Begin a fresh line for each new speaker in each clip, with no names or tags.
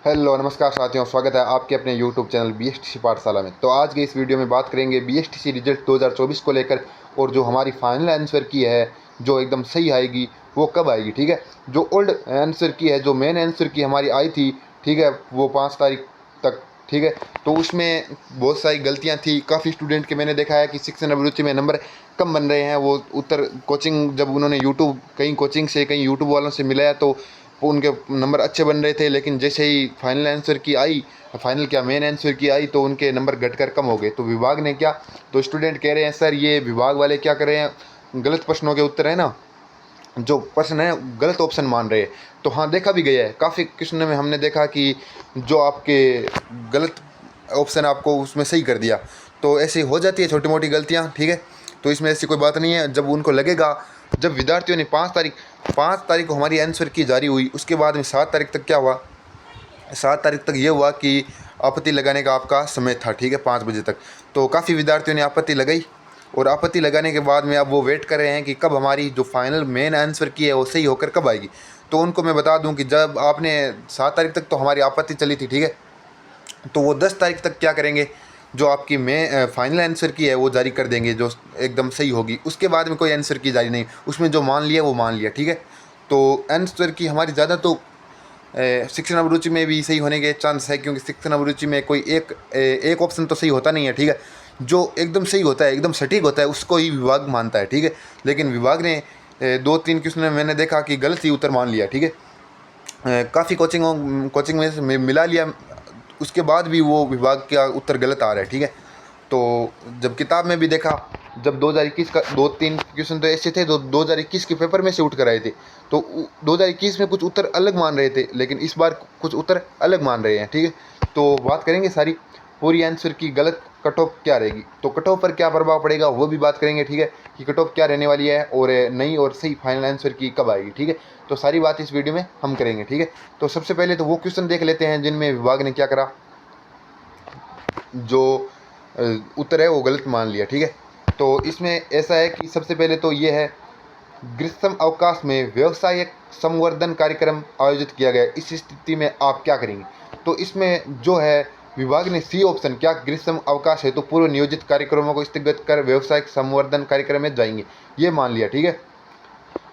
Hello नमस्कार साथियों, स्वागत है आपके अपने यूट्यूब चैनल बीएसटीसी पाठशाला में। तो आज के इस वीडियो में बात करेंगे बीएसटीसी रिजल्ट 2024 को लेकर, और जो हमारी फाइनल आंसर की है जो एकदम सही आएगी वो कब आएगी। ठीक है, जो ओल्ड आंसर की है, जो मेन आंसर की हमारी आई थी, ठीक है, वो 5 तारीख तक। ठीक है, तो उसमें बहुत सारी गलतियाँ थी। काफ़ी स्टूडेंट के मैंने देखा है कि शिक्षण अभिरुचि में नंबर कम बन रहे हैं। वो उत्तर कोचिंग जब उन्होंने यूट्यूब कहीं कोचिंग से कहीं यूट्यूब वालों से मिलाया तो वो उनके नंबर अच्छे बन रहे थे, लेकिन जैसे ही फाइनल आंसर की आई, फाइनल क्या मेन आंसर की आई, तो उनके नंबर घटकर कम हो गए। तो विभाग ने क्या, तो स्टूडेंट कह रहे हैं सर ये विभाग वाले क्या कर रहे हैं, गलत प्रश्नों के उत्तर है ना, जो प्रश्न है गलत ऑप्शन मान रहे हैं। तो हाँ, देखा भी गया है काफ़ी क्वेश्चन में हमने देखा कि जो आपके गलत ऑप्शन आपको उसमें सही कर दिया। तो ऐसी हो जाती है छोटी मोटी गलतियाँ। ठीक है, तो इसमें ऐसी कोई बात नहीं है। जब उनको लगेगा, जब विद्यार्थियों ने 5 तारीख को हमारी आंसर की जारी हुई, उसके बाद में 7 तारीख तक क्या हुआ, 7 तारीख तक ये हुआ कि आपत्ति लगाने का आपका समय था। ठीक है, 5 बजे तक। तो काफ़ी विद्यार्थियों ने आपत्ति लगाई, और आपत्ति लगाने के बाद में अब वो वेट कर रहे हैं कि कब हमारी जो फाइनल मेन आंसर की है वो सही होकर कब आएगी। तो उनको मैं बता दूं कि जब आपने 7 तारीख तक तो हमारी आपत्ति चली थी, ठीक है, तो वो 10 तारीख तक क्या करेंगे, जो आपकी मैं फाइनल आंसर की है वो जारी कर देंगे, जो एकदम सही होगी। उसके बाद में कोई आंसर की जारी नहीं, उसमें जो मान लिया वो मान लिया। ठीक है, तो आंसर की हमारी ज़्यादा तो शिक्षण अभिरुचि में भी सही होने के चांस है, क्योंकि शिक्षण अभिरुचि में कोई एक ऑप्शन तो सही होता नहीं है। ठीक है, जो एकदम सही होता है, एकदम सटीक होता है, उसको ही विभाग मानता है। ठीक है, लेकिन विभाग ने 2-3 क्वेश्चन में मैंने देखा कि गलत ही उत्तर मान लिया। ठीक है, काफ़ी कोचिंग में से मिला लिया, उसके बाद भी वो विभाग का उत्तर गलत आ रहा है। ठीक है, तो जब किताब में भी देखा, जब 2021 का 2-3 क्वेश्चन तो ऐसे थे जो 2021 के पेपर में से उठ कर आए थे, तो 2021 में कुछ उत्तर अलग मान रहे थे, लेकिन इस बार कुछ उत्तर अलग मान रहे हैं। ठीक है, तो बात करेंगे सारी पूरी आंसर की गलत कट ऑफ क्या रहेगी, तो कट ऑफ पर क्या प्रभाव पड़ेगा वो भी बात करेंगे। ठीक है, कि कट ऑफ क्या रहने वाली है, और नई और सही फाइनल आंसर की कब आएगी। ठीक है, तो सारी बात इस वीडियो में हम करेंगे। ठीक है, तो सबसे पहले तो वो क्वेश्चन देख लेते हैं जिनमें विभाग ने क्या करा, जो उत्तर है वो गलत मान लिया। ठीक है, तो इसमें ऐसा है कि सबसे पहले तो ये है, ग्रीष्म अवकाश में व्यवसायिक संवर्धन कार्यक्रम आयोजित किया गया, इस स्थिति में आप क्या करेंगे। तो इसमें जो है विभाग ने सी ऑप्शन, क्या ग्रीष्म अवकाश है तो पूर्व नियोजित कार्यक्रमों को स्थगित कर व्यवसायिक संवर्धन कार्यक्रम में जाएंगे, ये मान लिया। ठीक है,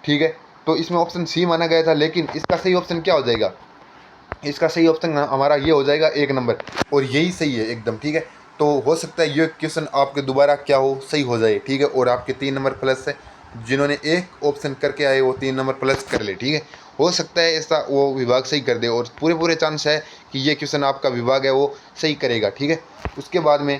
ठीक है, तो इसमें ऑप्शन सी माना गया था, लेकिन इसका सही ऑप्शन क्या हो जाएगा, इसका सही ऑप्शन हमारा ये हो जाएगा 1 नंबर, और यही सही है एकदम। ठीक है, तो हो सकता है ये क्वेश्चन आपके दोबारा क्या हो, सही हो जाए। ठीक है, और आपके 3 नंबर प्लस है, जिन्होंने एक ऑप्शन करके आए वो 3 नंबर प्लस कर ले। ठीक है, हो सकता है ऐसा वो विभाग सही कर दे, और पूरे पूरे चांस है कि ये क्वेश्चन आपका विभाग है वो सही करेगा। ठीक है, उसके बाद में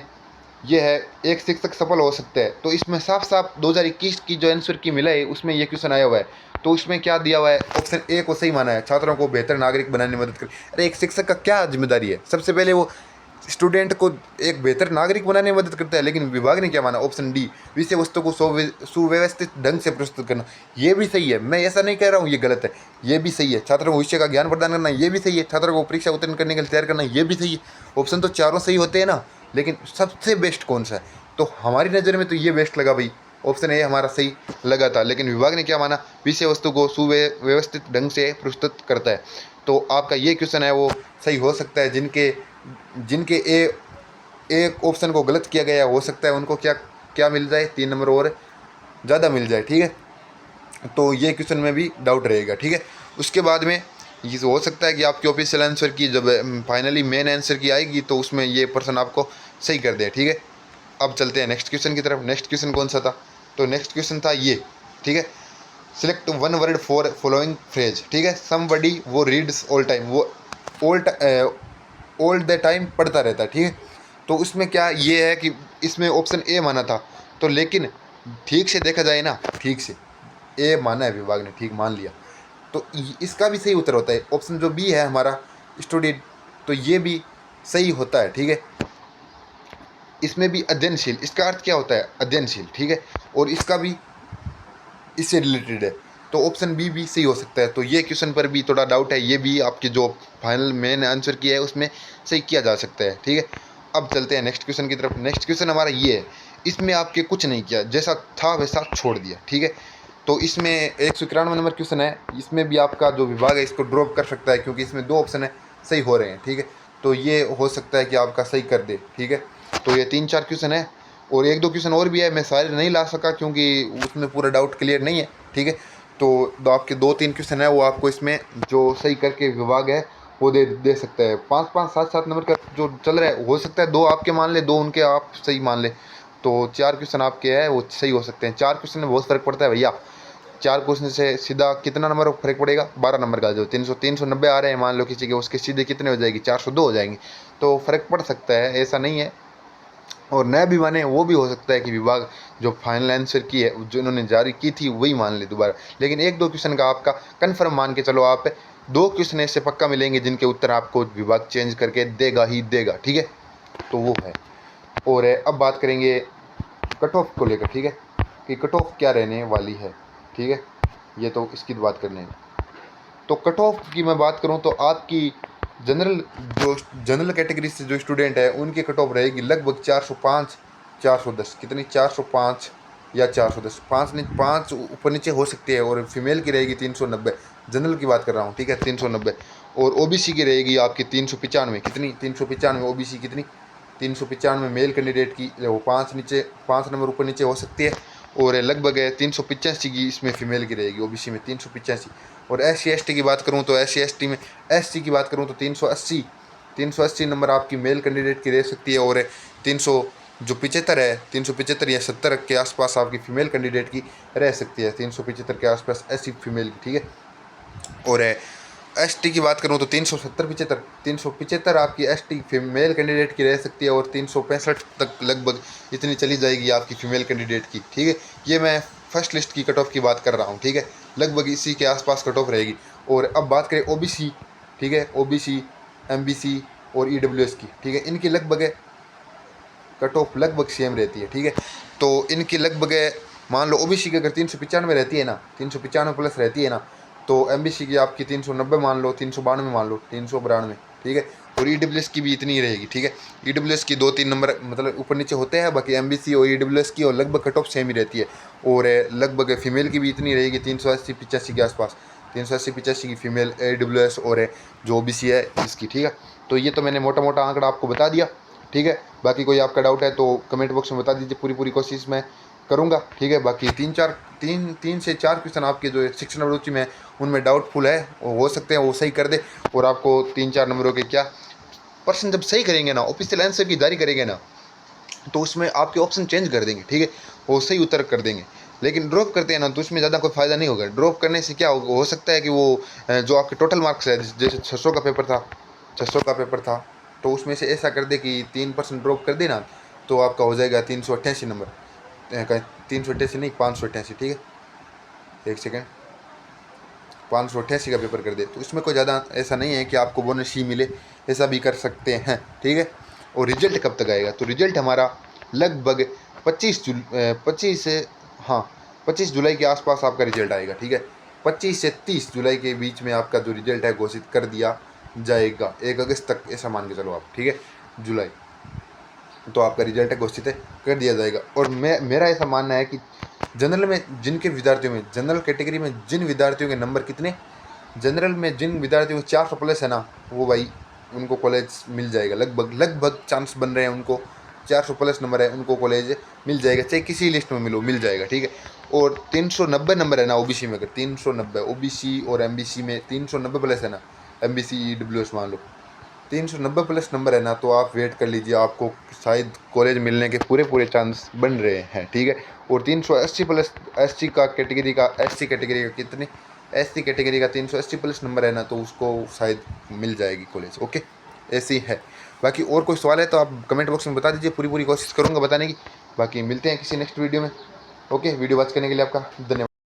ये है, एक शिक्षक सफल हो सकता है, तो इसमें साफ साफ 2021 की जो आंसर की मिला है उसमें ये क्वेश्चन आया हुआ है। तो इसमें क्या दिया हुआ है, ऑप्शन ए को सही माना है, छात्रों को बेहतर नागरिक बनाने में मदद कर। अरे एक शिक्षक का क्या जिम्मेदारी है, सबसे पहले वो स्टूडेंट को एक बेहतर नागरिक बनाने में मदद करता है, लेकिन विभाग ने क्या माना, ऑप्शन डी, विषय वस्तु को सुव्यवस्थित ढंग से प्रस्तुत करना। ये भी सही है, मैं ऐसा नहीं कह रहा हूँ ये गलत है, ये भी सही है। छात्रों को विषय का ज्ञान प्रदान करना, ये भी सही है। छात्रों को परीक्षा उत्तीर्ण करने के लिए तैयार करना, ये भी सही है। ऑप्शन तो चारों सही होते हैं ना, लेकिन सबसे बेस्ट कौन सा है, तो हमारी नज़र में तो ये बेस्ट लगा भाई, ऑप्शन ए हमारा सही लगा था। लेकिन विभाग ने क्या माना, विषय वस्तु को सुव्यवस्थित ढंग से प्रस्तुत करता है। तो आपका ये क्वेश्चन है वो सही हो सकता है। जिनके जिनके एक ऑप्शन को गलत किया गया है, हो सकता है उनको क्या क्या मिल जाए, 3 नंबर और ज़्यादा मिल जाए। ठीक है, तो ये क्वेश्चन में भी डाउट रहेगा। ठीक है, उसके बाद में ये हो सकता है कि आपकी ऑफिशियल आंसर की जब फाइनली मेन आंसर की आएगी तो उसमें ये पर्सन आपको सही कर दे। ठीक है, अब चलते हैं नेक्स्ट क्वेश्चन की तरफ। नेक्स्ट क्वेश्चन कौन सा था, तो नेक्स्ट क्वेश्चन था ये। ठीक है, select one word for following phrase. ठीक है, समबडी वो रीड्स ऑल टाइम, वो ऑल द टाइम पढ़ता रहता है। ठीक है, तो उसमें क्या ये है कि इसमें ऑप्शन ए माना था, तो लेकिन ठीक से देखा जाए ना, ठीक से ए माना है विभाग ने, ठीक मान लिया, तो इसका भी सही उत्तर होता है ऑप्शन जो बी है हमारा स्टूडेंट, तो ये भी सही होता है। ठीक है, इसमें भी अध्ययनशील, इसका अर्थ क्या होता है, अध्ययनशील। ठीक है, और इसका भी इससे रिलेटेड है, तो ऑप्शन बी भी सही हो सकता है। तो ये क्वेश्चन पर भी थोड़ा डाउट है, ये भी आपके जो फाइनल मेन आंसर किया है उसमें सही किया जा सकता है। ठीक है, अब चलते हैं नेक्स्ट क्वेश्चन की तरफ। नेक्स्ट क्वेश्चन हमारा ये है, इसमें आपके कुछ नहीं किया, जैसा था वैसा छोड़ दिया। ठीक है, तो इसमें 191 नंबर क्वेश्चन है, इसमें भी आपका जो विभाग है इसको ड्रॉप कर सकता है, क्योंकि इसमें 2 ऑप्शन है, सही हो रहे हैं, ठीक है। तो ये हो सकता है कि आपका सही कर दे, ठीक है। तो ये 3-4 क्वेश्चन है और 1-2 क्वेश्चन और भी है, मैं सारे नहीं ला सका क्योंकि उसमें पूरा डाउट क्लियर नहीं है, ठीक है। तो आपके 2-3 क्वेश्चन है वो आपको इसमें जो सही करके विभाग है वो दे सकता है। 5-5 7-7 नंबर का जो चल रहा है, हो सकता है 2 आपके मान ले, 2 उनके आप सही मान ले, तो 4 क्वेश्चन आपके हैं वो सही हो सकते हैं। 4 क्वेश्चन में बहुत फ़र्क पड़ता है भैया। 4 क्वेश्चन से सीधा कितना नंबर फर्क पड़ेगा, 12 नंबर का। जो 390 आ रहे हैं मान लो किसी के, उसके सीधे कितने हो जाएगी, 402 हो जाएंगे। तो फ़र्क पड़ सकता है, ऐसा नहीं है। और न भी माने वो भी हो सकता है कि विभाग जो फाइनल आंसर की है जो इन्होंने जारी की थी वही मान ले दोबारा। लेकिन 1-2 क्वेश्चन का आपका कन्फर्म मान के चलो, आप 2 क्वेश्चन ऐसे पक्का मिलेंगे जिनके उत्तर आपको विभाग चेंज करके देगा ही देगा, ठीक है। तो वो है। और अब बात करेंगे कट ऑफ को लेकर, ठीक है, कि कट ऑफ क्या रहने वाली है, ठीक है। ये तो इसकी बात करने हैं। तो कट ऑफ की मैं बात करूं तो आपकी जनरल जो जनरल कैटेगरी से जो स्टूडेंट है उनकी कट ऑफ रहेगी लगभग 405 410, कितनी, 405 या 410, 5 ऊपर नीचे हो सकती है। और फीमेल की रहेगी 390, जनरल की बात कर रहा हूँ, ठीक है, 390। और ओबीसी की रहेगी आपकी 395, कितनी, 395। ओबीसी कितनी, 395 मेल कैंडिडेट की वो 5 नंबर ऊपर नीचे हो सकती है। और लगभग 385 की इसमें फीमेल की रहेगी, ओबीसी में 385। और SC ST की बात करूँ तो SC ST में SC की बात करूँ तो 380 नंबर आपकी मेल कैंडिडेट की रह सकती है। और 300 जो 75 है, 375 या 70 के आसपास आपकी फ़ीमेल कैंडिडेट की रह सकती है, 375 के आसपास ऐसी फीमेल की, ठीक है। और ST की बात करूँ तो 375 आपकी ST फीमेल कैंडिडेट की रह सकती है। और 365 तक लगभग इतनी चली जाएगी आपकी फ़ीमेल कैंडिडेट की, ठीक है। ये मैं फर्स्ट लिस्ट की कट ऑफ की बात कर रहा हूँ, ठीक है, लगभग इसी के आसपास कट ऑफ रहेगी। और अब बात करें OBC, ठीक है, OBC MBC और EWS की, ठीक है, इनकी लगभग कट ऑफ लगभग सेम रहती है, ठीक है। तो इनकी लगभग मान लो OBC की अगर 395 रहती है ना, 395 प्लस रहती है ना, तो MBC की आपकी 390 मान लो, 392 मान लो, 392, ठीक है। और EWS की भी इतनी ही रहेगी, ठीक है। EWS की 2-3 नंबर मतलब ऊपर नीचे होते हैं, बाकी MBC और EWS की और लगभग कट ऑफ सेम ही रहती है। और लगभग फीमेल की भी इतनी रहेगी 380-85 के आसपास, 380-85 की फीमेल EWS और जो OBC है इसकी, ठीक है। तो ये तो मैंने मोटा मोटा आंकड़ा आपको बता दिया, ठीक है। बाकी कोई आपका डाउट है तो कमेंट बॉक्स में बता दीजिए, पूरी कोशिश मैं करूँगा, ठीक है। बाकी 3 से 4 क्वेश्चन आपके जो शिक्षण अभिरुचि में उनमें डाउटफुल है, वो हो सकते हैं वो सही कर दे। और आपको 3-4 नंबरों के क्या पर्सन जब सही करेंगे ना, ऑफिशियल आंसर की जारी करेंगे ना, तो उसमें आपके ऑप्शन चेंज कर देंगे, ठीक है, वो सही उत्तर कर देंगे। लेकिन ड्रॉप करते हैं ना तो उसमें ज़्यादा कोई फ़ायदा नहीं होगा। ड्रॉप करने से क्या हो सकता है कि वो जो आपके टोटल मार्क्स है, जैसे 600 का पेपर था, 600 का पेपर था, तो उसमें से ऐसा कर दे कि 3% ड्रॉप कर देना, तो आपका हो जाएगा 388 नंबर, 388 नहीं, 588, ठीक है, एक सेकेंड, 588 का पेपर कर दे, तो इसमें कोई ज़्यादा ऐसा नहीं है कि आपको बोनस ही मिले, ऐसा भी कर सकते हैं, ठीक है। और रिजल्ट कब तक आएगा, तो रिजल्ट हमारा लगभग 25 से, हाँ, 25 जुलाई के आसपास आपका रिजल्ट आएगा, ठीक है। 25 से 30 जुलाई के बीच में आपका जो रिजल्ट है घोषित कर दिया जाएगा, 1 अगस्त तक ऐसा मान के चलो आप, ठीक है, जुलाई, तो आपका रिजल्ट है घोषित कर दिया जाएगा। और मेरा ऐसा मानना है कि जनरल में जिनके विद्यार्थियों में, जनरल कैटेगरी में जिन विद्यार्थियों के नंबर कितने, जनरल में जिन विद्यार्थियों को 400 प्लस है ना, वो भाई उनको कॉलेज मिल जाएगा, लगभग चांस बन रहे हैं उनको, 400 प्लस नंबर है उनको कॉलेज मिल जाएगा, चाहे किसी लिस्ट में मिल जाएगा, ठीक है। और 390 नंबर है ना OBC में, अगर 390 OBC और MBC में 390 प्लस है ना, MBC EWS मान लो 390 प्लस नंबर है ना, तो आप वेट कर लीजिए, आपको शायद कॉलेज मिलने के पूरे चांस बन रहे हैं, ठीक है। और 380 प्लस SC कैटेगरी का कितने, SC कैटेगरी का 380 प्लस नंबर है ना, तो उसको शायद मिल जाएगी कॉलेज, ओके, ऐसी है। बाकी और कोई सवाल है तो आप कमेंट बॉक्स में बता दीजिए, पूरी कोशिश करूँगा बताने की। बाकी मिलते हैं किसी नेक्स्ट वीडियो में, ओके। वीडियो वॉच करने के लिए आपका धन्यवाद।